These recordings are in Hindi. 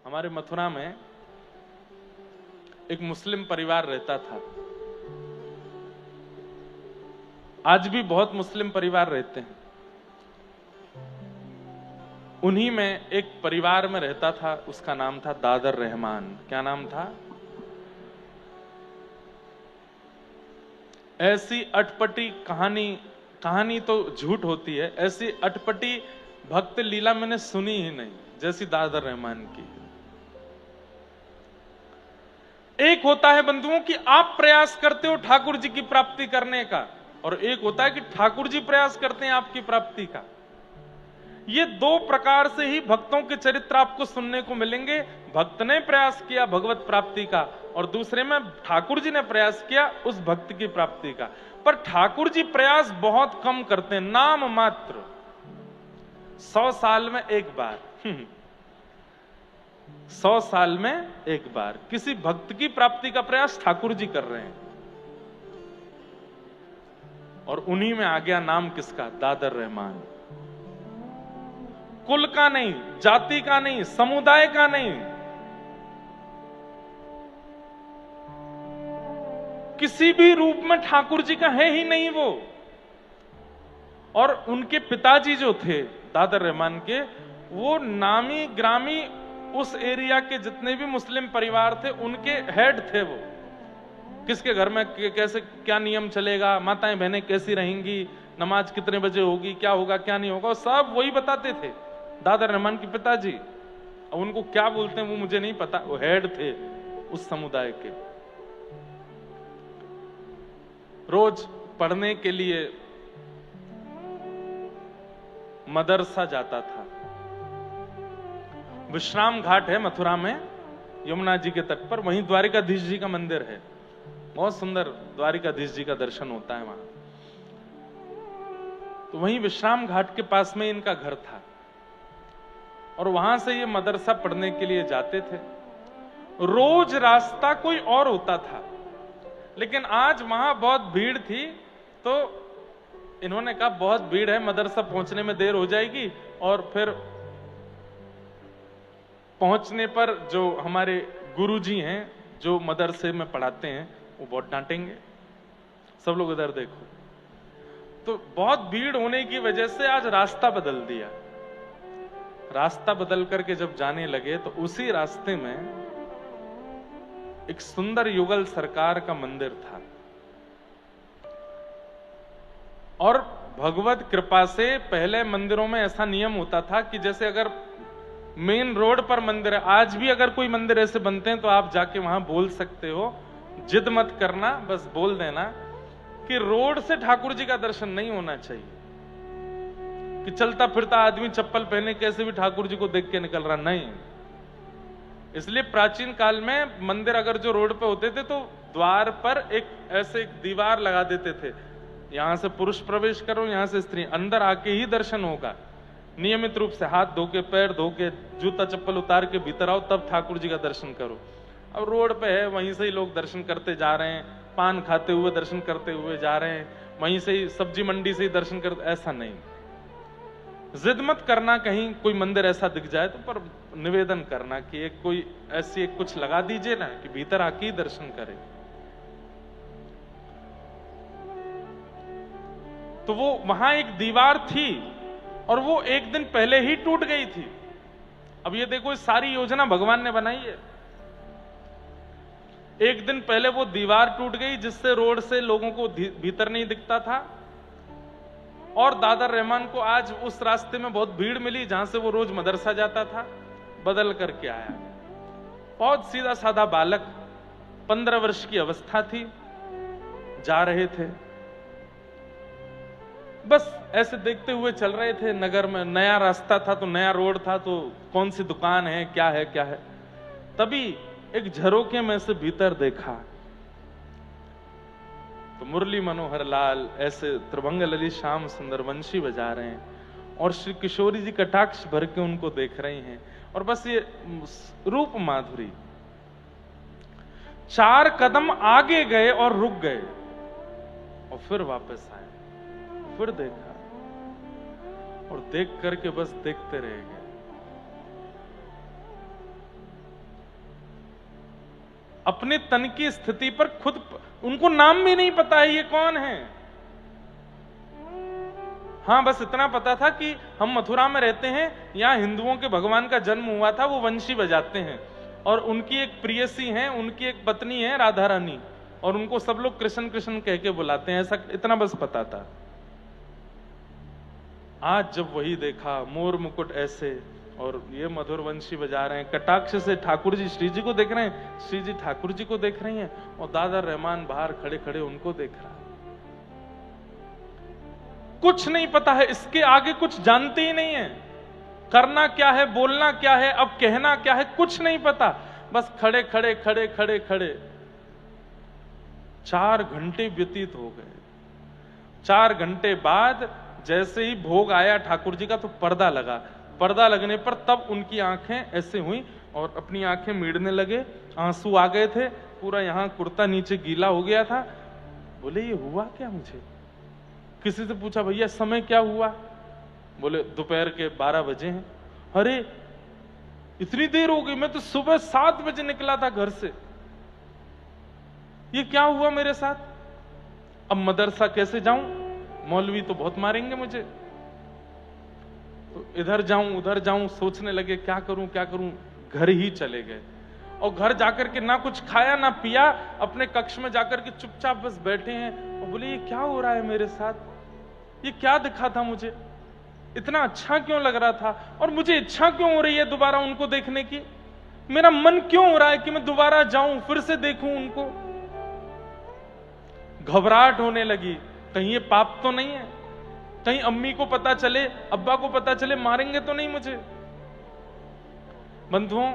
हमारे मथुरा में एक मुस्लिम परिवार रहता था। आज भी बहुत मुस्लिम परिवार रहते हैं। उन्हीं में एक परिवार में रहता था, उसका नाम था दादर रहमान। क्या नाम था? ऐसी अटपटी कहानी तो झूठ होती है, ऐसी अटपटी भक्त लीला मैंने सुनी ही नहीं जैसी दादर रहमान की। एक होता है बंधुओं कि आप प्रयास करते हो ठाकुर जी की प्राप्ति करने का, और एक होता है कि ठाकुर जी प्रयास करते हैं आपकी प्राप्ति का। ये दो प्रकार से ही भक्तों के चरित्र आपको सुनने को मिलेंगे। भक्त ने प्रयास किया भगवत प्राप्ति का, और दूसरे में ठाकुर जी ने प्रयास किया उस भक्त की प्राप्ति का। पर ठाकुर जी प्रयास बहुत कम करते हैं, नाम मात्र। 100 साल में एक बार 100 साल में एक बार किसी भक्त की प्राप्ति का प्रयास ठाकुर जी कर रहे हैं। और उन्हीं में आ गया नाम किसका? दादर रहमान। कुल का नहीं, जाति का नहीं, समुदाय का नहीं, किसी भी रूप में ठाकुर जी का है ही नहीं वो। और उनके पिताजी जो थे दादर रहमान के, वो नामी ग्रामी उस एरिया के जितने भी मुस्लिम परिवार थे उनके हेड थे। वो किसके घर में कैसे क्या नियम चलेगा, माताएं बहनें कैसी रहेंगी, नमाज कितने बजे होगी, क्या होगा क्या नहीं होगा, सब वही बताते थे दादर रहमान के पिताजी। अब उनको क्या बोलते हैं वो मुझे नहीं पता, वो हेड थे उस समुदाय के। रोज पढ़ने के लिए मदरसा जाता था। विश्राम घाट है मथुरा में, यमुना जी के तट पर, वहीं द्वारिकाधीश जी का मंदिर है। बहुत सुंदर द्वारिकाधीश जी का दर्शन होता है वहां। तो वहीं विश्राम घाट के पास में इनका घर था, और वहां से ये मदरसा पढ़ने के लिए जाते थे। रोज रास्ता कोई और होता था, लेकिन आज वहां बहुत भीड़ थी, तो इन्होंने कहा बहुत भीड़ है, मदरसा पहुंचने में देर हो जाएगी, और फिर पहुंचने पर जो हमारे गुरुजी हैं जो मदरसे में पढ़ाते हैं वो बहुत डांटेंगे, सब लोग इधर देखो। तो बहुत भीड़ होने की वजह से आज रास्ता बदल दिया। रास्ता बदल करके जब जाने लगे तो उसी रास्ते में एक सुंदर युगल सरकार का मंदिर था। और भगवत कृपा से पहले मंदिरों में ऐसा नियम होता था कि जैसे अगर मेन रोड पर मंदिर है, आज भी अगर कोई मंदिर ऐसे बनते हैं तो आप जाके वहां बोल सकते हो, जिद मत करना, बस बोल देना कि रोड से ठाकुर जी का दर्शन नहीं होना चाहिए, कि चलता फिरता आदमी चप्पल पहने कैसे भी ठाकुर जी को देख के निकल रहा, नहीं। इसलिए प्राचीन काल में मंदिर अगर जो रोड पे होते थे तो द्वार पर एक ऐसे एक दीवार लगा देते थे, यहां से पुरुष प्रवेश करो, यहां से स्त्री, अंदर आके ही दर्शन होगा। नियमित रूप से हाथ धो के, पैर धो के, जूता चप्पल उतार के भीतर आओ, तब ठाकुर जी का दर्शन करो। अब रोड पे है, वहीं से ही लोग दर्शन करते जा रहे हैं, पान खाते हुए दर्शन करते हुए जा रहे हैं, वहीं से ही सब्जी मंडी से ही दर्शन करते, ऐसा नहीं। जिद मत करना कहीं कोई मंदिर ऐसा दिख जाए तो, पर निवेदन करना कि एक कोई ऐसी एक कुछ लगा दीजिए ना कि भीतर आके ही दर्शन करे। तो वो वहां एक दीवार थी और वो एक दिन पहले ही टूट गई थी। अब ये देखो, इस सारी योजना भगवान ने बनाई है। एक दिन पहले वो दीवार टूट गई जिससे रोड से लोगों को भीतर नहीं दिखता था, और दादर रहमान को आज उस रास्ते में बहुत भीड़ मिली जहां से वो रोज मदरसा जाता था, बदल करके आया। बहुत सीधा साधा बालक, 15 वर्ष की अवस्था थी, जा रहे थे, बस ऐसे देखते हुए चल रहे थे। नगर में नया रास्ता था, तो नया रोड था, तो कौन सी दुकान है क्या है क्या है। तभी एक झरोके में से भीतर देखा तो मुरली मनोहर लाल ऐसे त्रिभंग ललित श्याम सुंदर वंशी बजा रहे हैं, और श्री किशोरी जी कटाक्ष भर के उनको देख रही हैं, और बस ये रूप माधुरी। 4 कदम आगे गए और रुक गए, और फिर वापस आए, फिर देखा, और देख करके बस देखते रह गए। अपने तन की स्थिति पर खुद, उनको नाम भी नहीं पता है ये कौन है। हाँ, बस इतना पता था कि हम मथुरा में रहते हैं, यहां हिंदुओं के भगवान का जन्म हुआ था, वो वंशी बजाते हैं और उनकी एक प्रियसी है, उनकी एक पत्नी है राधा रानी, और उनको सब लोग कृष्ण कृष्ण कह के बुलाते हैं, ऐसा इतना बस पता था। आज जब वही देखा, मोर मुकुट ऐसे और ये मधुर वंशी बजा रहे हैं, कटाक्ष से ठाकुर जी श्री जी को देख रहे हैं, श्री जी ठाकुर जी को देख रही हैं, और दादर रहमान बाहर खड़े खड़े उनको देख रहा है। कुछ नहीं पता है, इसके आगे कुछ जानते ही नहीं है, करना क्या है, बोलना क्या है, अब कहना क्या है, कुछ नहीं पता, बस खड़े खड़े खड़े खड़े खड़े 4 घंटे व्यतीत हो गए। 4 घंटे बाद जैसे ही भोग आया ठाकुर जी का, तो पर्दा लगा। पर्दा लगने पर तब उनकी आंखें ऐसे हुई और अपनी आंखें मीड़ने लगे, आंसू आ गए थे, पूरा यहां कुर्ता नीचे गीला हो गया था। बोले ये हुआ क्या मुझे? किसी से पूछा भैया समय क्या हुआ? बोले दोपहर के 12 बजे हैं। अरे इतनी देर हो गई, मैं तो सुबह 7 बजे निकला था घर से, ये क्या हुआ मेरे साथ? अब मदरसा कैसे जाऊं? मौलवी तो बहुत मारेंगे मुझे, तो इधर जाऊं उधर जाऊं, सोचने लगे क्या करूं क्या करूं। घर ही चले गए और घर जाकर के ना कुछ खाया ना पिया, अपने कक्ष में जाकर के चुपचाप बस बैठे हैं और बोले ये क्या हो रहा है मेरे साथ? ये क्या दिखा था मुझे? इतना अच्छा क्यों लग रहा था और मुझे इच्छा क्यों हो रही है दोबारा उनको देखने की? मेरा मन क्यों हो रहा है कि मैं दोबारा जाऊं, फिर से देखूं उनको? घबराहट होने लगी, कहीं ये पाप तो नहीं है, कहीं अम्मी को पता चले, अब्बा को पता चले, मारेंगे तो नहीं मुझे। बंधुओं,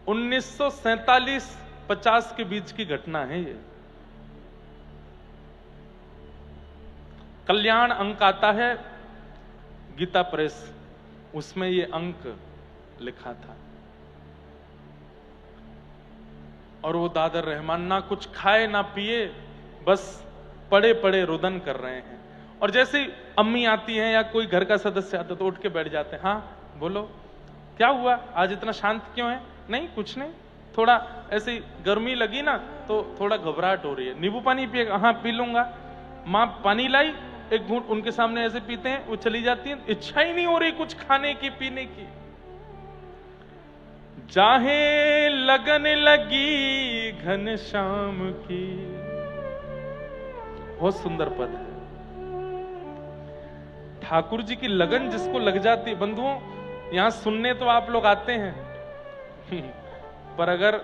1947-50 के बीच की घटना है ये। कल्याण अंक आता है गीता प्रेस, उसमें ये अंक लिखा था। और वो दादर रहमान ना कुछ खाए ना पिए, बस पड़े पड़े रुदन कर रहे हैं। और जैसे ही अम्मी आती हैं या कोई घर का सदस्य आता तो उठ के बैठ जाते हैं। हाँ बोलो क्या हुआ, आज इतना शांत क्यों है? नहीं कुछ नहीं, थोड़ा ऐसी गर्मी लगी ना तो थोड़ा घबराहट हो रही है। नींबू पानी पिएगा? हाँ पी लूंगा। माँ पानी लाई, एक घूंट उनके सामने ऐसे पीते हैं, वो चली जाती है। इच्छा ही नहीं हो रही कुछ खाने की पीने की। जाहे लगन लगी घनश्याम की, बहुत सुंदर पद है। ठाकुर जी की लगन जिसको लग जाती है, बंधुओं यहां सुनने तो आप लोग आते हैं पर अगर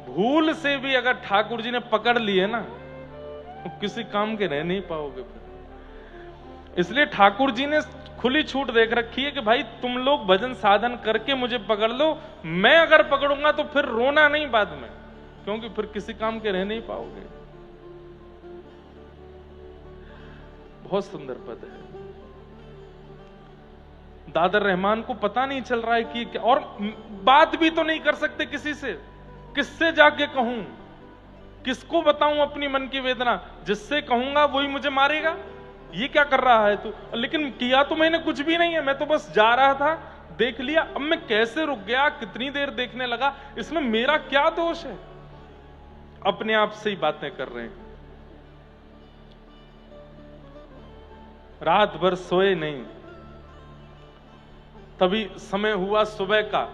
भूल से भी अगर ठाकुर जी ने पकड़ लिए ना तो किसी काम के रह नहीं पाओगे फिर। इसलिए ठाकुर जी ने खुली छूट देख रखी है कि भाई तुम लोग भजन साधन करके मुझे पकड़ लो, मैं अगर पकड़ूंगा तो फिर रोना नहीं बाद में, क्योंकि फिर किसी काम के रह नहीं पाओगे। बहुत सुंदर पद है। दादर रहमान को पता नहीं चल रहा है कि क्या, और बात भी तो नहीं कर सकते किसी से, किससे जाके कहूं, किसको बताऊं अपनी मन की वेदना? जिससे कहूंगा वही मुझे मारेगा, ये क्या कर रहा है तू? लेकिन किया तो मैंने कुछ भी नहीं है, मैं तो बस जा रहा था, देख लिया, अब मैं कैसे रुक गया, कितनी देर देखने लगा, इसमें मेरा क्या दोष है? अपने आप से ही बातें कर रहे हैं। रात भर सोए नहीं, तभी समय हुआ सुबह का।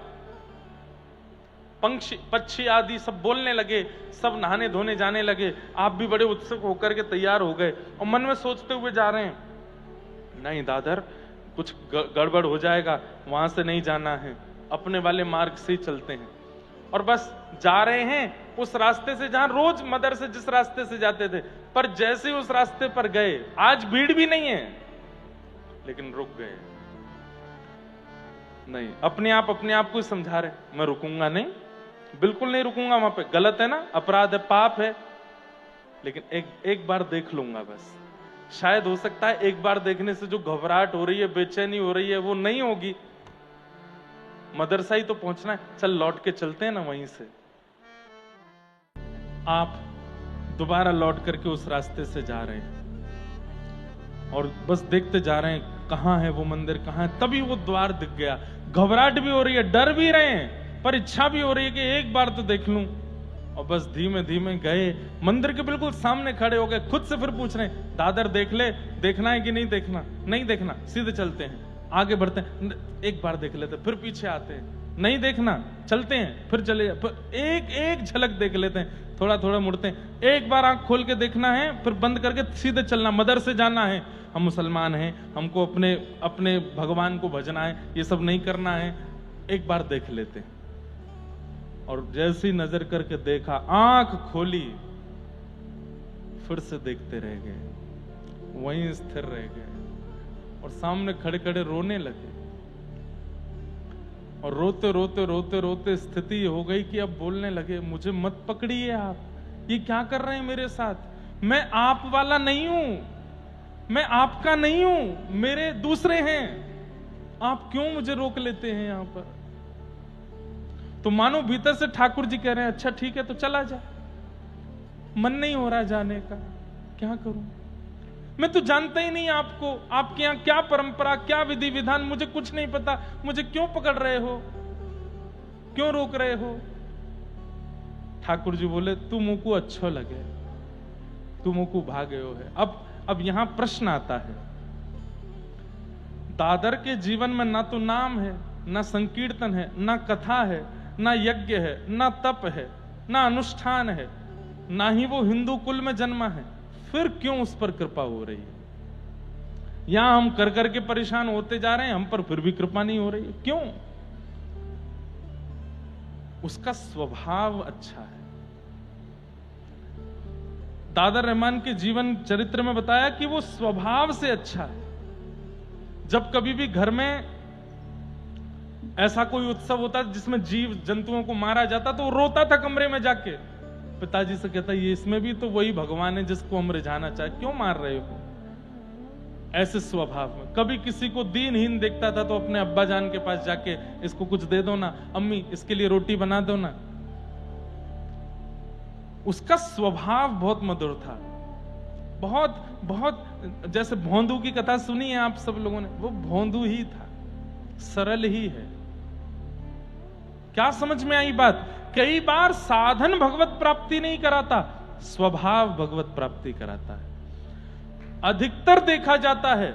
पक्षी आदि सब बोलने लगे, सब नहाने धोने जाने लगे। आप भी बड़े उत्सुक होकर के तैयार हो गए और मन में सोचते हुए जा रहे हैं, नहीं दादर कुछ गड़बड़ हो जाएगा, वहां से नहीं जाना है, अपने वाले मार्ग से ही चलते हैं। और बस जा रहे हैं उस रास्ते से जहां रोज मदर से जिस रास्ते से जाते थे, पर जैसे ही उस रास्ते पर गए, आज भीड़ भी नहीं है, लेकिन रुक गए। नहीं, अपने आप को समझा रहे, मैं रुकूंगा नहीं, बिल्कुल नहीं रुकूंगा, वहां पे गलत है ना, अपराध है, पाप है, लेकिन एक बार देख लूंगा बस। शायद हो सकता है एक बार देखने से जो घबराहट हो रही है, बेचैनी हो रही है, वो नहीं होगी। मदरसा ही तो पहुंचना है, चल लौट के चलते हैं ना वहीं से। आप दोबारा लौट करके उस रास्ते से जा रहे हैं और बस देखते जा रहे हैं कहां है वो मंदिर, कहां है। तभी वो द्वार दिख गया। घबराहट भी हो रही है, डर भी रहे हैं, पर इच्छा भी हो रही है कि एक बार तो देख लूं। और बस धीमे धीमे गए, मंदिर के बिल्कुल सामने खड़े हो गए, खुद से फिर पूछ रहे हैं, दादर देख ले, देखना है कि नहीं देखना? नहीं देखना, सीधे चलते हैं, आगे बढ़ते हैं, एक बार देख लेते, फिर पीछे आते हैं, नहीं देखना, चलते हैं, फिर चले, फिर एक एक झलक देख लेते हैं, थोड़ा थोड़ा मुड़ते हैं, एक बार आंख खोल के देखना है, फिर बंद करके सीधे चलना, मदर से जाना है, हम मुसलमान हैं, हमको अपने अपने भगवान को भजना है, ये सब नहीं करना है, एक बार देख लेते हैं। और जैसी नजर करके देखा, आंख खोली, फिर से देखते रह गए, वहीं स्थिर रह गए और सामने खड़े खड़े रोने लगे। और रोते रोते रोते रोते स्थिति हो गई कि अब बोलने लगे, मुझे मत पकड़िए आप, ये क्या कर रहे हैं मेरे साथ? मैं आप वाला नहीं हूं, मैं आपका नहीं हूं, मेरे दूसरे हैं, आप क्यों मुझे रोक लेते हैं यहां पर? तो मानो भीतर से ठाकुर जी कह रहे हैं, अच्छा ठीक है तो चला जा, मन नहीं हो रहा जाने का, क्या करूं? मैं तो जानता ही नहीं आपको, आपके यहां क्या परंपरा, क्या विधि विधान, मुझे कुछ नहीं पता, मुझे क्यों पकड़ रहे हो, क्यों रोक रहे हो? ठाकुर जी बोले, तू मुझको अच्छो लगे, तू मुझको भागे हो है। अब यहां प्रश्न आता है, दादर के जीवन में ना तो नाम है, ना संकीर्तन है, ना कथा है, ना यज्ञ है, ना तप है, ना अनुष्ठान है, ना ही वो हिंदू कुल में जन्मा है, फिर क्यों उस पर कृपा हो रही है? यहां हम कर करके परेशान होते जा रहे हैं, हम पर फिर भी कृपा नहीं हो रही है, क्यों? उसका स्वभाव अच्छा है। दादर रहमान के जीवन चरित्र में बताया कि वो स्वभाव से अच्छा है। जब कभी भी घर में ऐसा कोई उत्सव होता जिसमें जीव जंतुओं को मारा जाता तो वो रोता था कमरे में जाके, पिताजी से कहता, ये इसमें भी तो वही भगवान है जिसको हम रिझाना चाहे, क्यों मार रहे हो? ऐसे स्वभाव में कभी किसी को दीनहीन देखता था तो अपने अब्बा जान के पास जाके, इसको कुछ दे दो ना, अम्मी इसके लिए रोटी बना दो ना। उसका स्वभाव बहुत मधुर था, बहुत बहुत, जैसे भोंदू की कथा सुनी है आप सब लोगों ने, वो भोंदू ही था, सरल ही है। क्या समझ में आई बात? कई बार साधन भगवत प्राप्ति नहीं कराता, स्वभाव भगवत प्राप्ति कराता है। अधिकतर देखा जाता है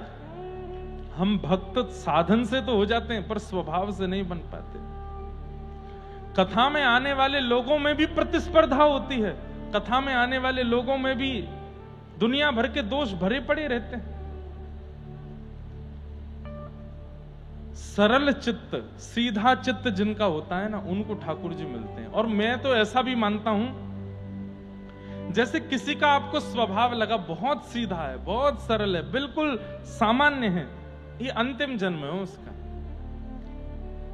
हम भक्त साधन से तो हो जाते हैं पर स्वभाव से नहीं बन पाते। कथा में आने वाले लोगों में भी प्रतिस्पर्धा होती है, कथा में आने वाले लोगों में भी दुनिया भर के दोष भरे पड़े रहते हैं। सरल चित्त, सीधा चित्त जिनका होता है ना, उनको ठाकुर जी मिलते हैं। और मैं तो ऐसा भी मानता हूं, जैसे किसी का आपको स्वभाव लगा बहुत सीधा है, बहुत सरल है, बिल्कुल सामान्य है, ये अंतिम जन्म है उसका।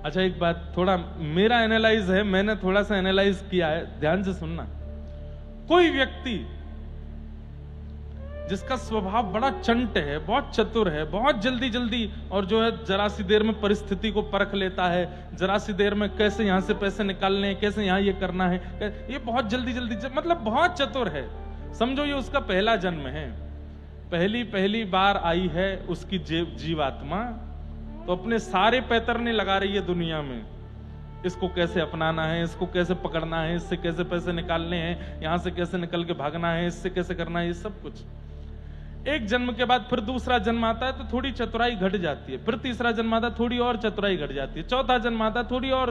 अच्छा एक बात, थोड़ा मेरा एनालाइज है, मैंने थोड़ा सा एनालाइज किया है, ध्यान से सुनना। कोई व्यक्ति जिसका स्वभाव बड़ा चंट है, बहुत चतुर है, बहुत जल्दी जल्दी, और जो है जरा सी देर में परिस्थिति को परख लेता है, जरा सी देर में कैसे यहां से पैसे निकालने हैं, कैसे यहां ये करना है, ये बहुत जल्दी जल्दी, मतलब बहुत चतुर है, समझो ये उसका पहला जन्म है, पहली बार आई है उसकी जीवात्मा, तो अपने सारे पैतरने लगा रही है दुनिया में, इसको कैसे अपनाना है, इसको कैसे पकड़ना है, इससे कैसे पैसे निकालने हैं, यहां से कैसे निकल के भागना है, इससे कैसे करना है, ये सब कुछ। एक जन्म के बाद फिर दूसरा जन्म आता है तो थोड़ी चतुराई घट जाती है, फिर तीसरा जन्म आता है थोड़ी और चतुराई घट जाती है, चौथा जन्म आता है थोड़ी और,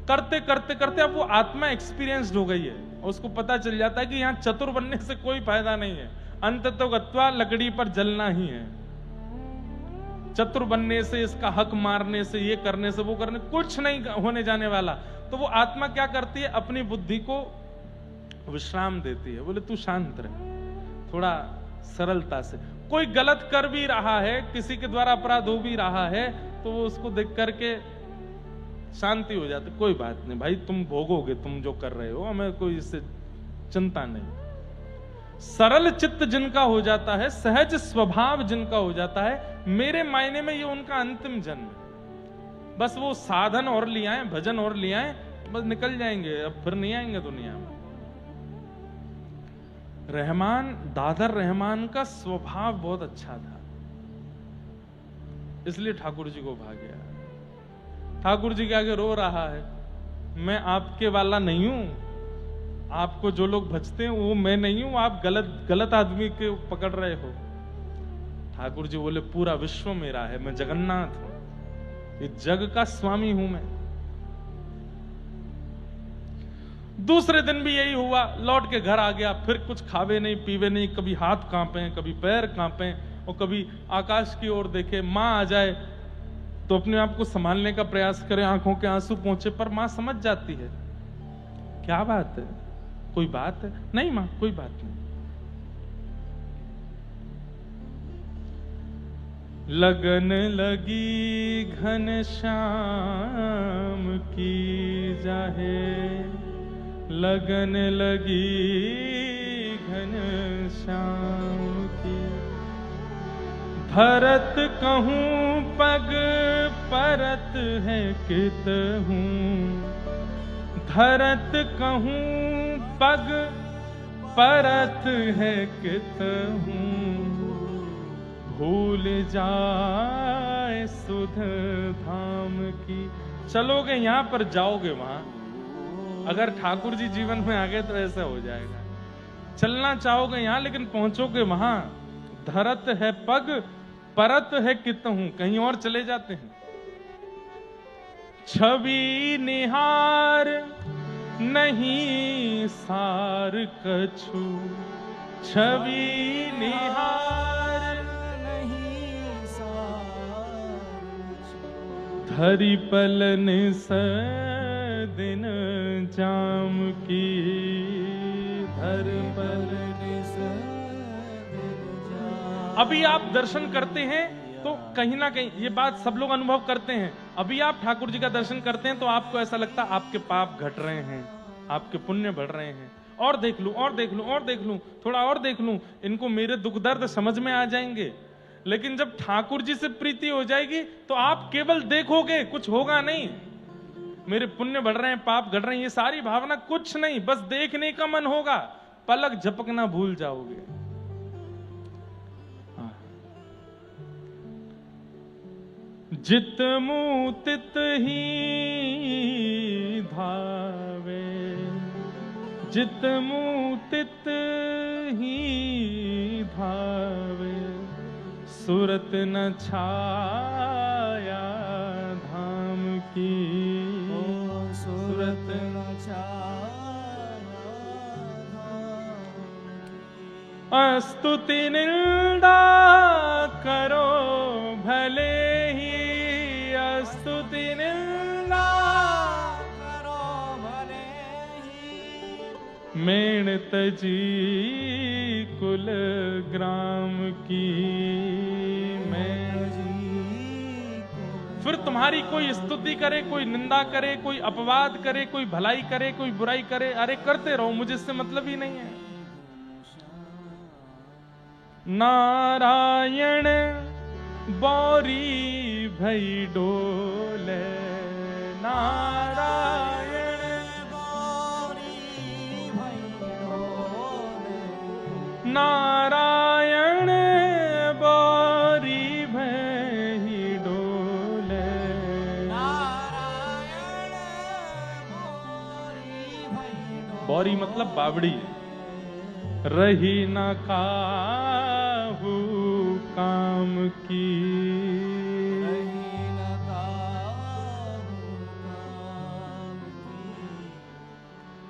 करते करते करते अब वो आत्मा एक्सपीरियंस्ड हो गई है, उसको पता चल जाता है कि यहाँ चतुर बनने से कोई फायदा नहीं है, अंततो गत्वा लकड़ी पर जलना ही है। चतुर बनने से, इसका हक मारने से, ये करने से, वो करने, कुछ नहीं होने जाने वाला। तो वो आत्मा क्या करती है, अपनी बुद्धि को विश्राम देती है, बोले तू शांत रहे, थोड़ा सरलता से। कोई गलत कर भी रहा है, किसी के द्वारा अपराध हो भी रहा है, तो वो उसको देख करके शांति हो जाती, कोई बात नहीं भाई, तुम भोगोगे, तुम जो कर रहे हो, हमें कोई इससे चिंता नहीं। सरल चित्त जिनका हो जाता है, सहज स्वभाव जिनका हो जाता है, मेरे मायने में ये उनका अंतिम जन्म है। बस वो साधन और ले आए, भजन और ले आए, बस निकल जाएंगे, अब फिर नहीं आएंगे दुनिया में। रहमान, दादर रहमान का स्वभाव बहुत अच्छा था, इसलिए ठाकुर जी को भा गया। ठाकुर जी के आगे रो रहा है, मैं आपके वाला नहीं हूं, आपको जो लोग भजते हैं वो मैं नहीं हूं, आप गलत आदमी के पकड़ रहे हो। ठाकुर जी बोले पूरा विश्व मेरा है, मैं जगन्नाथ हूं, ये जग का स्वामी हूं मैं। दूसरे दिन भी यही हुआ, लौट के घर आ गया, फिर कुछ खावे नहीं पीवे नहीं, कभी हाथ कांपे, कभी पैर कांपे, और कभी आकाश की ओर देखे, मां आ जाए तो अपने आप को संभालने का प्रयास करे, आंखों के आंसू पहुंचे, पर मां समझ जाती है। क्या बात है, कोई बात है? नहीं मां, कोई बात नहीं। लगन लगी घनश्याम की जाहे, लगन लगी घनश्याम की, भरत कहूं पग परत है कितहूं, धरत कहूं पग परत है कितहूं, भूल जाए सुध धाम की। चलोगे यहां पर जाओगे वहां, अगर ठाकुर जी जीवन में आ गए तो ऐसा हो जाएगा। चलना चाहोगे यहां लेकिन पहुंचोगे वहां, धरत है पग परत है कितहूं, कहीं और चले जाते हैं। छवि निहार नहीं सार कछु, छवि निहार नहीं सार, धरि पलन दिन जाम की, धर पलन अभी आप दर्शन करते हैं तो कहीं ना कहीं ये बात सब लोग अनुभव करते हैं। अभी आप ठाकुर जी का दर्शन करते हैं तो आपको ऐसा लगता है आपके पाप घट रहे हैं, आपके पुण्य बढ़ रहे हैं। और देख लूं, और देख लूं, और देख लूं, थोड़ा और देख लूं, इनको मेरे दुख दर्द समझ में आ जाएंगे। लेकिन जब ठाकुर जी से प्रीति हो जाएगी तो आप केवल देखोगे, कुछ होगा नहीं। मेरे पुण्य बढ़ रहे हैं, पाप घट रहे हैं, ये सारी भावना कुछ नहीं, बस देखने का मन होगा, पलक झपकना भूल जाओगे। जित मुँह तित ही धावे, जित मुँह तित ही धावे, सूरत न छाया धाम की, सूरत न छाया धाम। स्तुति निंदा करो भले ही, स्तुति निंदा करो भले ही, मेण तजी कुल ग्राम की, फिर तुम्हारी कोई स्तुति करे, कोई निंदा करे, कोई अपवाद करे, कोई भलाई करे, कोई बुराई करे, अरे करते रहो, मुझे इससे मतलब ही नहीं है। नारायण बौरी भई डोले, नारायण बौरी भई डोले, नारायण बौरी भई डोले, नारायण बौरी भई डोले। बौरी मतलब बावड़ी, रही न काहू काम की, रही न काहू काम की,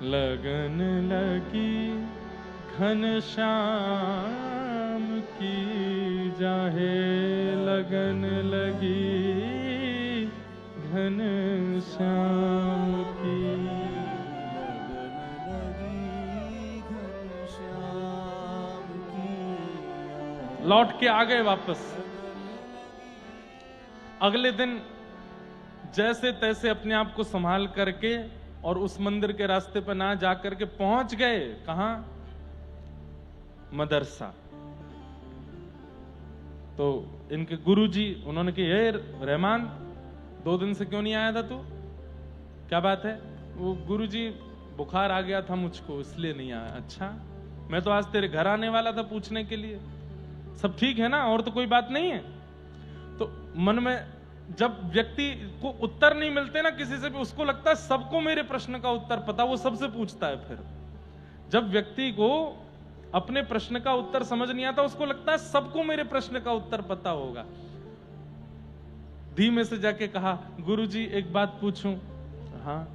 लगन लगी घनश्याम की जाहे, लगन लगी घनश्याम की, लौट के आ गए वापस। अगले दिन जैसे तैसे अपने आप को संभाल करके और उस मंदिर के रास्ते पर ना जाकर के पहुंच गए, कहां? मदरसा। तो इनके गुरुजी उन्होंने कहा, ये रहमान 2 दिन से क्यों नहीं आया था तू, क्या बात है? वो गुरुजी बुखार आ गया था मुझको इसलिए नहीं आया। अच्छा, मैं तो आज तेरे घर आने वाला था पूछने के लिए, सब ठीक है ना, और तो कोई बात नहीं है? तो मन में जब व्यक्ति को उत्तर नहीं मिलते ना किसी से भी, उसको लगता है सबको मेरे प्रश्न का उत्तर पता, वो सबसे पूछता है। फिर जब व्यक्ति को अपने प्रश्न का उत्तर समझ नहीं आता, उसको लगता है सबको मेरे प्रश्न का उत्तर पता होगा। धीमे से जाके कहा, गुरुजी एक बात पूछूं? हाँ।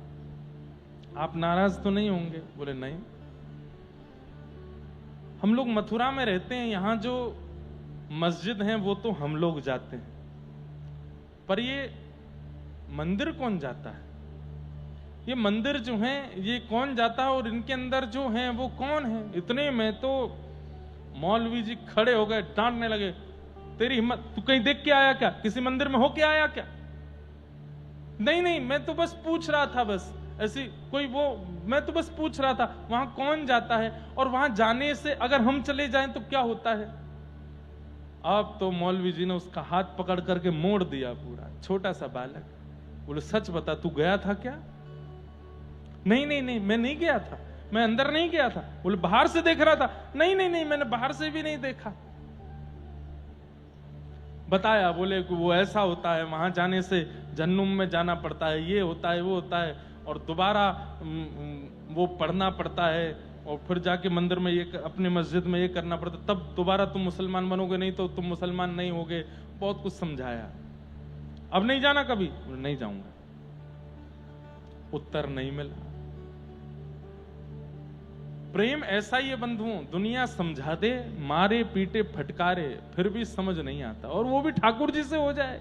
आप नाराज तो नहीं होंगे? बोले नहीं। हम लोग मथुरा में रहते हैं, यहां जो मस्जिद है वो तो हम लोग जाते हैं, पर ये मंदिर कौन जाता है? ये मंदिर जो है ये कौन जाता है, और इनके अंदर जो है वो कौन है? इतने में तो मौलवी जी खड़े हो गए, डांटने लगे, तेरी हिम्मत, तू कहीं देख के आया क्या? किसी मंदिर में होके आया क्या? नहीं नहीं, मैं तो बस पूछ रहा था, बस ऐसी कोई वो, मैं तो बस पूछ रहा था वहां कौन जाता है, और वहां जाने से अगर हम चले जाएं तो क्या होता है? अब तो मौलवी जी ने उसका हाथ पकड़ करके मोड़ दिया पूरा, छोटा सा बालक। बोले सच बता, तू गया था क्या? नहीं नहीं नहीं, मैं नहीं गया था, मैं अंदर नहीं गया था। बोले बाहर से देख रहा था? नहीं नहीं नहीं, मैंने बाहर से भी नहीं देखा। बताया, बोले कि वो ऐसा होता है, वहां जाने से जहन्नुम में जाना पड़ता है, ये होता है वो होता है, और दोबारा वो पढ़ना पड़ता है, और फिर जाके मंदिर में ये, अपने मस्जिद में ये करना पड़ता, तब दोबारा तुम मुसलमान बनोगे, नहीं तो तुम मुसलमान नहीं होगे। बहुत कुछ समझाया। अब नहीं जाना कभी? नहीं जाऊंगा। उत्तर नहीं मिला। प्रेम ऐसा ही है बंधुओं, दुनिया समझा दे, मारे पीटे फटकारे, फिर भी समझ नहीं आता, और वो भी ठाकुर जी से हो जाए।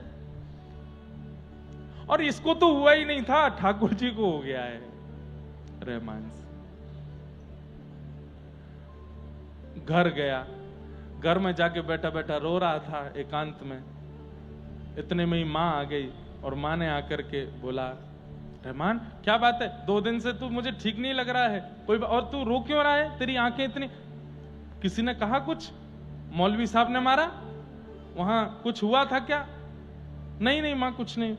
और इसको तो हुआ ही नहीं था, ठाकुर जी को हो गया है रहमान से। घर गया, घर में जाके बैठा बैठा रो रहा था एकांत में। इतने में ही मां आ गई, और मां ने आकर के बोला, रहमान क्या बात है, 2 दिन से तू मुझे ठीक नहीं लग रहा है, कोई और तू रो क्यों रहा है? तेरी आंखें इतनी, किसी ने कहा कुछ? मौलवी साहब ने मारा? वहां कुछ हुआ था क्या? नहीं नहीं मां, कुछ नहीं।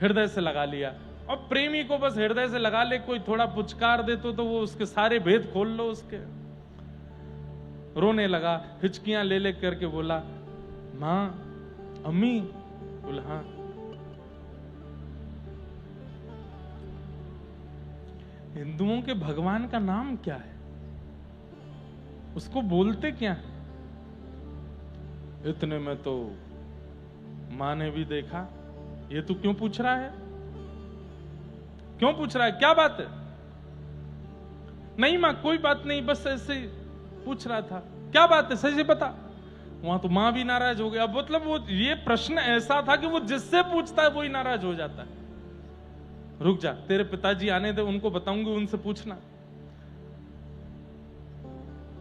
हृदय से लगा लिया। और प्रेमी को बस हृदय से लगा ले, कोई थोड़ा पुचकार दे तो वो उसके सारे भेद खोल लो उसके। रोने लगा, हिचकियां ले करके बोला, मां, अम्मी। बोला हाँ। हिंदुओं के भगवान का नाम क्या है? उसको बोलते क्या है? इतने में तो मां ने भी देखा, ये तू क्यों पूछ रहा है? क्यों पूछ रहा है? क्या बात है? नहीं मां, कोई बात नहीं, बस ऐसे पूछ रहा था। क्या बात है, सही से बता। वहां तो मां भी नाराज हो गई। अब मतलब वो, ये प्रश्न ऐसा था कि वो जिससे पूछता है वही नाराज हो जाता है। रुक जा, तेरे पिताजी आने दे, उनको बताऊंगी, उनसे पूछना।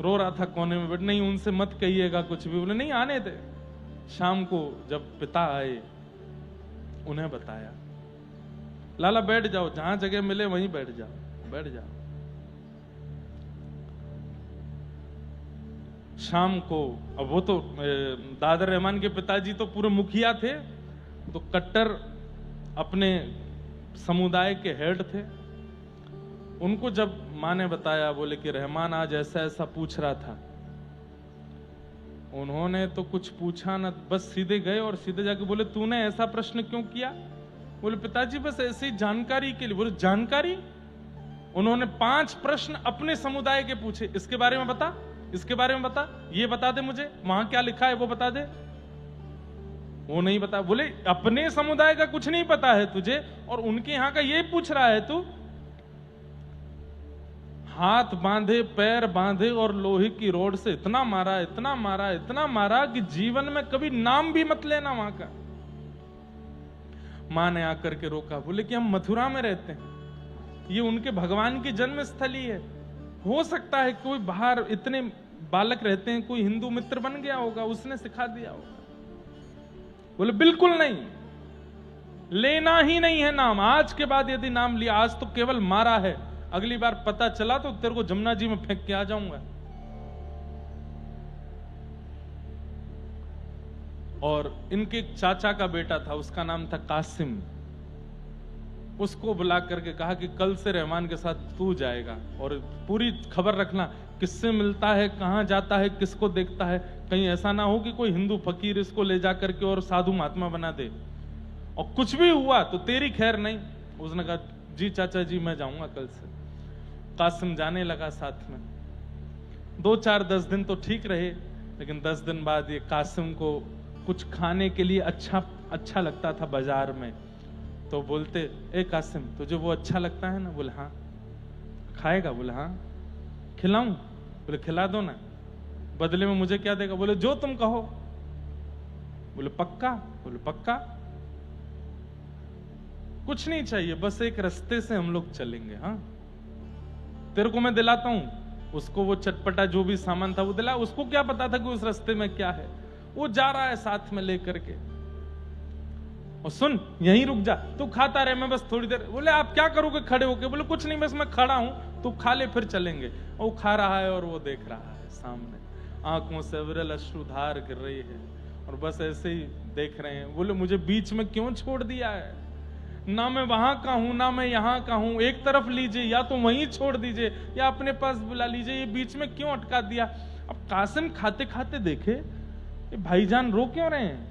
रो रहा था कोने में बैठ, नहीं उनसे मत कहिएगा कुछ भी। बोले नहीं, आने दे। शाम को जब पिता आए, उन्हें बताया, लाला बैठ जाओ, जहां जगह मिले वहीं बैठ जाओ, बैठ जाओ। शाम को, अब वो तो दादर रहमान के पिताजी तो पूरे मुखिया थे, तो कट्टर अपने समुदाय के हेड थे। उनको जब मां ने बताया, बोले कि रहमान आज ऐसा ऐसा पूछ रहा था, उन्होंने तो कुछ पूछा ना, बस सीधे गए और सीधे जाके बोले, तूने ऐसा प्रश्न क्यों किया? बोले पिताजी बस ऐसी जानकारी के लिए। बोले जानकारी? उन्होंने 5 प्रश्न अपने समुदाय के पूछे, इसके बारे में बता, इसके बारे में बता, ये बता दे मुझे, वहां क्या लिखा है वो बता दे। वो नहीं बता। बोले अपने समुदाय का कुछ नहीं पता है तुझे, और उनके यहां का ये पूछ रहा है तू? हाथ बांधे, पैर बांधे, और लोहे की रोड से इतना मारा, इतना मारा, इतना मारा कि जीवन में कभी नाम भी मत लेना वहां का। मां ने आकर के रोका। बोले कि हम मथुरा में रहते हैं, ये उनके भगवान की जन्म स्थली है, हो सकता है कोई बाहर, इतने बालक रहते हैं, कोई हिंदू मित्र बन गया होगा, उसने सिखा दिया होगा। बोले बिल्कुल नहीं, लेना ही नहीं है नाम। आज के बाद यदि नाम लिया, आज तो केवल मारा है, अगली बार पता चला तो तेरे को जमुना जी में फेंक के आ जाऊंगा। और इनके एक चाचा का बेटा था, उसका नाम था कासिम। उसको बुला करके कहा कि कल से रहमान के साथ तू जाएगा, और पूरी खबर रखना, किससे मिलता है, कहां जाता है, किसको देखता है, कहीं ऐसा ना हो कि कोई हिंदू फकीर इसको ले जा करके और साधु महात्मा बना दे। और कुछ भी हुआ तो तेरी खैर नहीं। उसने कहा जी चाचा जी मैं जाऊंगा कल से। कासिम जाने लगा साथ में। 2-4-10 दिन तो ठीक रहे, लेकिन 10 दिन बाद ये कासिम को कुछ खाने के लिए अच्छा लगता था बाजार में। तो बोलते ए कासिम तुझे वो अच्छा लगता है ना? बोले हाँ। खाएगा? बोले हाँ। खिलाऊं? बोले खिला दो ना। बदले में मुझे क्या देगा? बोले जो तुम कहो। बोले पक्का? बोले पक्का। कुछ नहीं चाहिए, बस एक रास्ते से हम लोग चलेंगे। हाँ तेरे को मैं दिलाता हूं। उसको वो चटपटा जो भी सामान था वो दिला। उसको क्या पता था कि उस रास्ते में क्या है? वो जा रहा है साथ में लेकर के। और सुन यहीं रुक जा, तू खाता रहे, मैं बस थोड़ी देर। बोले आप क्या करोगे खड़े होके? बोले कुछ नहीं, बस मैं खड़ा हूं, तू खा ले फिर चलेंगे। और वो खा रहा है और वो देख रहा है सामने, आंखों से विरल अश्रुधार गिर रही है और बस ऐसे ही देख रहे हैं। बोले मुझे बीच में क्यों छोड़ दिया है? ना मैं वहां का हूं ना मैं यहां का हूं। एक तरफ लीजिए, या तो वहीं छोड़ दीजिए या अपने पास बुला लीजिए, ये बीच में क्यों अटका दिया? अब कासिम खाते खाते देखे ये भाईजान रो क्यों रहे हैं,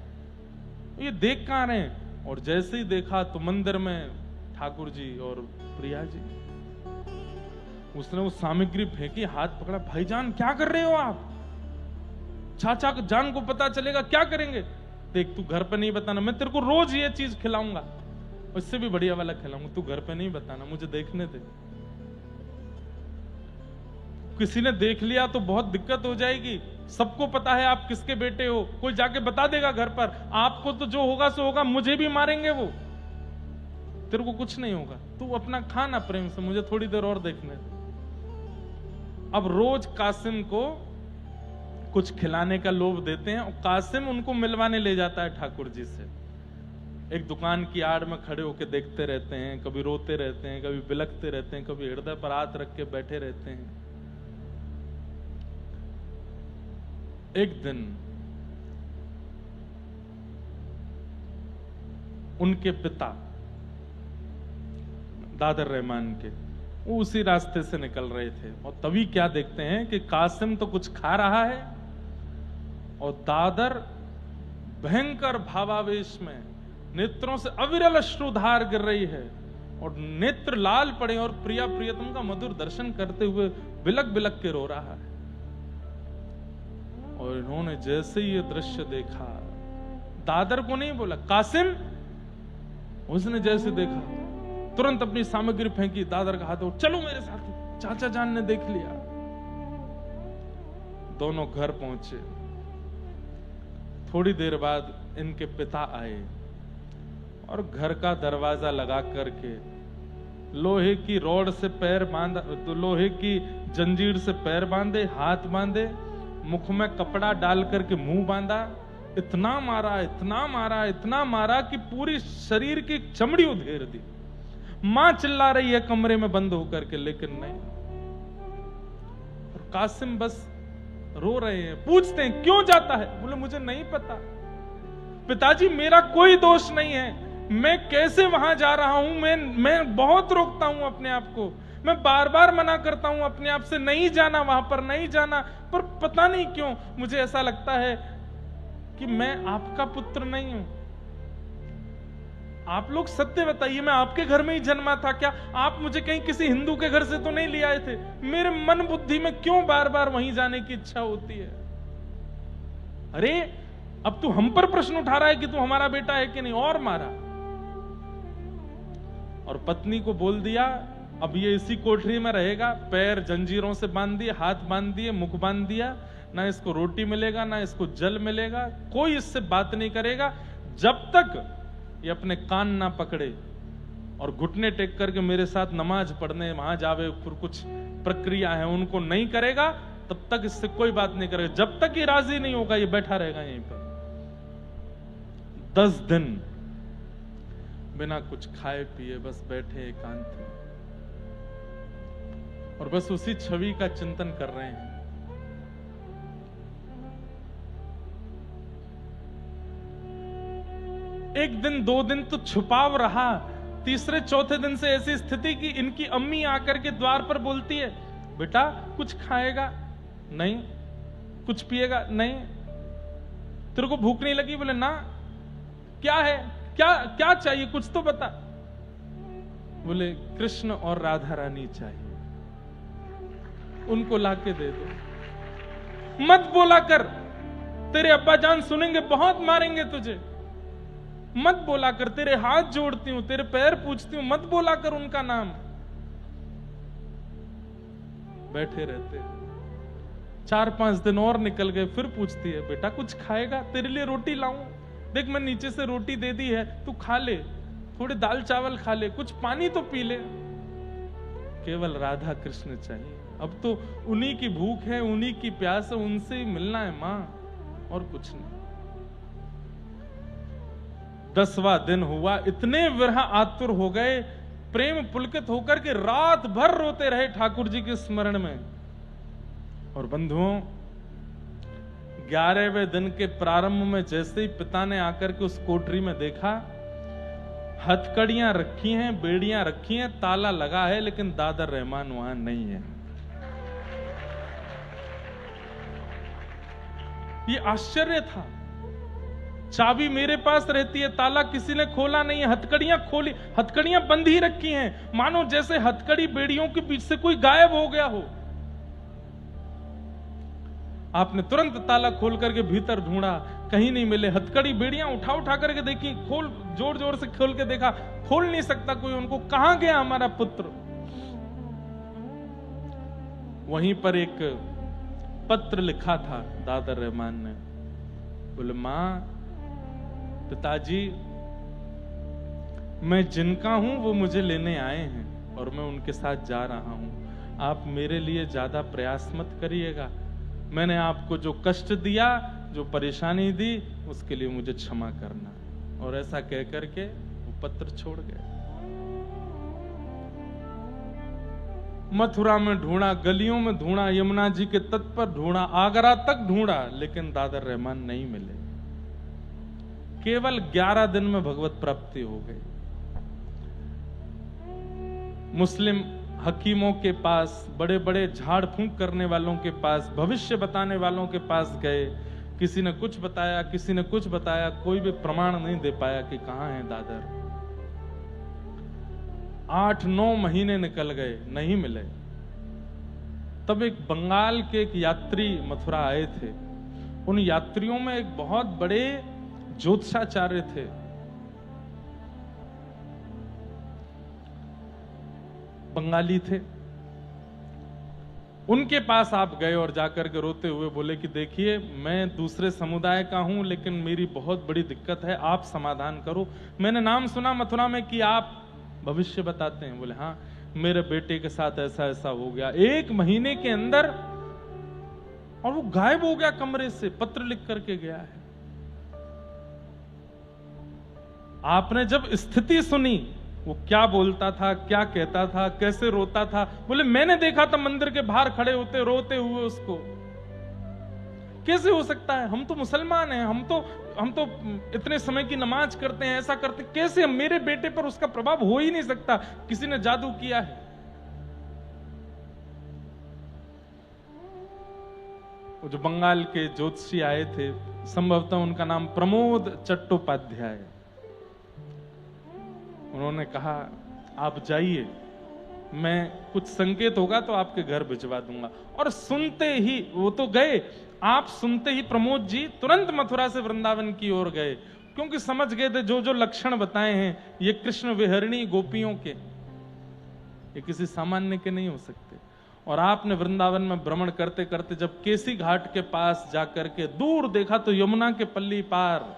ये देख कहां रहे हैं। और जैसे ही देखा तो मंदिर में ठाकुर जी और प्रिया जी। उसने वो सामग्री फेंकी, हाथ पकड़ा। भाईजान क्या कर रहे हो आप? चाचा जान को पता चलेगा क्या करेंगे? देख तू घर पे नहीं बताना, मैं तेरे को रोज ये चीज खिलाऊंगा, उससे भी बढ़िया वाला खिलाऊंगा, तू घर पे नहीं बताना, मुझे देखने दे। किसी ने देख लिया तो बहुत दिक्कत हो जाएगी। सबको पता है आप किसके बेटे हो, कोई जाके बता देगा घर पर। आपको तो जो होगा सो होगा, मुझे भी मारेंगे वो, तेरे को कुछ नहीं होगा। तू अपना खाना प्रेम से, मुझे थोड़ी देर और देखने दे। अब रोज कासिम को कुछ खिलाने का लोभ देते हैं और कासिम उनको मिलवाने ले जाता है ठाकुर जी से। एक दुकान की आड़ में खड़े होकर देखते रहते हैं, कभी रोते रहते हैं, कभी बिलखते रहते हैं, कभी हृदय पर हाथ रख के बैठे रहते हैं। एक दिन उनके पिता दादर रहमान के, वो उसी रास्ते से निकल रहे थे और तभी क्या देखते हैं कि कासिम तो कुछ खा रहा है और दादर भयंकर भावावेश में नेत्रों से अविरल अश्रुधार गिर रही है और नेत्र लाल पड़े और प्रिया प्रियतम का मधुर दर्शन करते हुए बिलक बिलक के रो रहा है। और इन्होंने जैसे ही ये दृश्य देखा, दादर को नहीं बोला, कासिम। उसने जैसे देखा तुरंत अपनी सामग्री फेंकी, दादर का हाथ, चलो मेरे साथ, चाचा जान ने देख लिया। दोनों घर पहुंचे। थोड़ी देर बाद इनके पिता आए और घर का दरवाजा लगा करके लोहे की रॉड से पैर बांधा, तो लोहे की जंजीर से पैर बांधे, हाथ बांधे, मुख में कपड़ा डाल करके मुंह बांधा। इतना मारा, इतना मारा, इतना मारा कि पूरी शरीर की चमड़ी उधेड़ दी। मां चिल्ला रही है कमरे में बंद होकर के, लेकिन नहीं। और कासिम बस रो रहे हैं। पूछते हैं क्यों जाता है? बोले मुझे नहीं पता पिताजी, मेरा कोई दोष नहीं है, मैं कैसे वहां जा रहा हूं। मैं बहुत रोकता हूं अपने आप को, मैं बार बार मना करता हूं अपने आप से, नहीं जाना वहां पर, नहीं जाना, पर पता नहीं क्यों मुझे ऐसा लगता है कि मैं आपका पुत्र नहीं हूं। आप लोग सत्य बताइए, मैं आपके घर में ही जन्मा था क्या? आप मुझे कहीं किसी हिंदू के घर से तो नहीं ले आए थे? मेरे मन बुद्धि में क्यों बार बार वहीं जाने की इच्छा होती है? अरे अब तू हम पर प्रश्न उठा रहा है कि तू हमारा बेटा है कि नहीं, और मारा। और पत्नी को बोल दिया अब ये इसी कोठरी में रहेगा। पैर जंजीरों से बांध दिए, हाथ बांध दिए, मुख बांध दिया, ना इसको रोटी मिलेगा ना इसको जल मिलेगा, कोई इससे बात नहीं करेगा जब तक ये अपने कान ना पकड़े और घुटने टेक करके मेरे साथ नमाज पढ़ने वहां जावे, फिर कुछ प्रक्रिया है उनको नहीं करेगा, तब तक इससे कोई बात नहीं करेगा। जब तक ये राजी नहीं होगा ये बैठा रहेगा यहीं पर। 10 दिन बिना कुछ खाए पिए बस बैठे एकांत में और बस उसी छवि का चिंतन कर रहे हैं। एक दिन 2 दिन तो छुपाव रहा, तीसरे चौथे दिन से ऐसी स्थिति कि इनकी अम्मी आकर के द्वार पर बोलती है, बेटा कुछ खाएगा? नहीं। कुछ पिएगा? नहीं। तेरे को भूख नहीं लगी? बोले ना। क्या है? क्या क्या चाहिए, कुछ तो बता। बोले कृष्ण और राधा रानी चाहिए, उनको लाके दे दो। मत बोला कर, तेरे अब्बा जान सुनेंगे, बहुत मारेंगे तुझे। मत बोला कर, तेरे हाथ जोड़ती हूं, तेरे पैर पूछती हूं, मत बोला कर उनका नाम। बैठे रहते 4-5 दिन और निकल गए, फिर पूछती है बेटा कुछ खाएगा, तेरे लिए रोटी लाऊं, देख मैं नीचे से रोटी दे दी है, तू खा ले, थोड़े दाल चावल खा ले, कुछ पानी तो पी ले। केवल राधा कृष्ण चाहिए, अब तो उन्हीं की भूख है, उन्हीं की प्यास है, उनसे ही मिलना है मां, और कुछ नहीं। 10वां दिन हुआ, इतने विरह आतुर हो गए, प्रेम पुलकित होकर के रात भर रोते रहे ठाकुर जी के स्मरण में। और बंधुओं, 11वें दिन के प्रारंभ में जैसे ही पिता ने आकर के उस कोठरी में देखा, हथकड़ियां रखी हैं, बेड़ियां रखी हैं, ताला लगा है, लेकिन दादर रहमान वहां नहीं है। ये आश्चर्य था। चाबी मेरे पास रहती है, ताला किसी ने खोला नहीं है, हथकड़ियां खोली, हथकड़ियां बंद ही रखी हैं, मानो जैसे हथकड़ी बेड़ियों के बीच से कोई गायब हो गया हो। आपने तुरंत ताला खोल करके भीतर ढूंढा, कहीं नहीं मिले। हथकड़ी बेड़ियां उठा उठा करके देखी, खोल, जोर जोर से खोल के देखा, खोल नहीं सकता कोई उनको। कहां गया हमारा पुत्र? वहीं पर एक पत्र लिखा था दादर रहमान ने। बोले मां, पिताजी, मैं जिनका हूं वो मुझे लेने आए हैं और मैं उनके साथ जा रहा हूं। आप मेरे लिए ज्यादा प्रयास मत करिएगा। मैंने आपको जो कष्ट दिया, जो परेशानी दी, उसके लिए मुझे क्षमा करना। और ऐसा कह करके वो पत्र छोड़ गए। मथुरा में ढूंढा, गलियों में ढूंढा, यमुना जी के तट पर ढूंढा, आगरा तक ढूंढा, लेकिन दादर रहमान नहीं मिले। केवल 11 दिन में भगवत प्राप्ति हो गई। मुस्लिम हकीमों के पास, बड़े बड़े झाड़ फूंक करने वालों के पास, भविष्य बताने वालों के पास गए। किसी ने कुछ बताया, किसी ने कुछ बताया, कोई भी प्रमाण नहीं दे पाया कि कहां है दादर। 8-9 महीने निकल गए, नहीं मिले। तब एक बंगाल के एक यात्री मथुरा आए थे। उन यात्रियों में एक बहुत बड़े ज्योतिषाचार्य थे। बंगाली थे। उनके पास आप गए और जाकर के रोते हुए बोले कि देखिए, मैं दूसरे समुदाय का हूं, लेकिन मेरी बहुत बड़ी दिक्कत है, आप समाधान करो। मैंने नाम सुना मथुरा में कि आप भविष्य बताते हैं। बोले हाँ, मेरे बेटे के साथ ऐसा ऐसा हो गया, 1 महीने के अंदर, और वो गायब हो गया कमरे से, पत्र लिख करके गया है। आपने जब स्थिति सुनी, वो क्या बोलता था, क्या कहता था, कैसे रोता था। बोले मैंने देखा था मंदिर के बाहर खड़े होते रोते हुए उसको। कैसे हो सकता है? हम तो मुसलमान हैं, हम तो इतने समय की नमाज करते हैं, ऐसा करते, कैसे मेरे बेटे पर उसका प्रभाव हो ही नहीं सकता, किसी ने जादू किया है। वो जो बंगाल के ज्योतिषी आए थे, संभवतः उनका नाम प्रमोद चट्टोपाध्याय। उन्होंने कहा आप जाइए, मैं कुछ संकेत होगा तो आपके घर भिजवा दूंगा। और सुनते ही वो तो गए, आप सुनते ही प्रमोद जी तुरंत मथुरा से वृंदावन की ओर गए, क्योंकि समझ गए थे जो जो लक्षण बताए हैं ये कृष्ण विहरणी गोपियों के, ये किसी सामान्य के नहीं हो सकते। और आपने वृंदावन में भ्रमण करते करते जब केसी घाट के पास जाकर के दूर देखा तो यमुना के पल्ली पार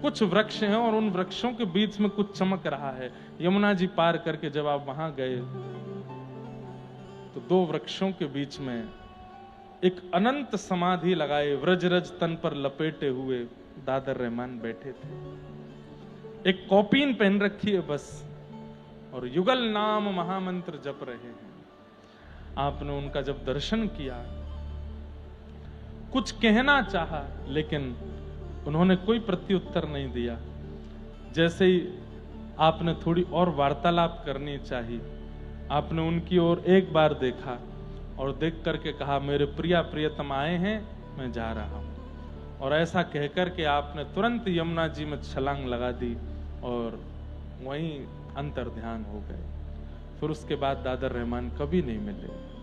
कुछ वृक्ष हैं और उन वृक्षों के बीच में कुछ चमक रहा है। यमुना जी पार करके जब आप वहां गए तो 2 वृक्षों के बीच में एक अनंत समाधि लगाए व्रजरज तन पर लपेटे हुए दादर रहमान बैठे थे। एक कॉपीन पहन रखी है बस, और युगल नाम महामंत्र जप रहे हैं। आपने उनका जब दर्शन किया, कुछ कहना चाहा, लेकिन उन्होंने कोई प्रत्युत्तर नहीं दिया। जैसे ही आपने थोड़ी और वार्तालाप करनी चाहिए, आपने उनकी ओर एक बार देखा और देख करके कहा मेरे प्रिया प्रियतम आए हैं, मैं जा रहा हूं। और ऐसा कहकर के आपने तुरंत यमुना जी में छलांग लगा दी और वहीं अंतर ध्यान हो गए। फिर उसके बाद दादर रहमान कभी नहीं मिले।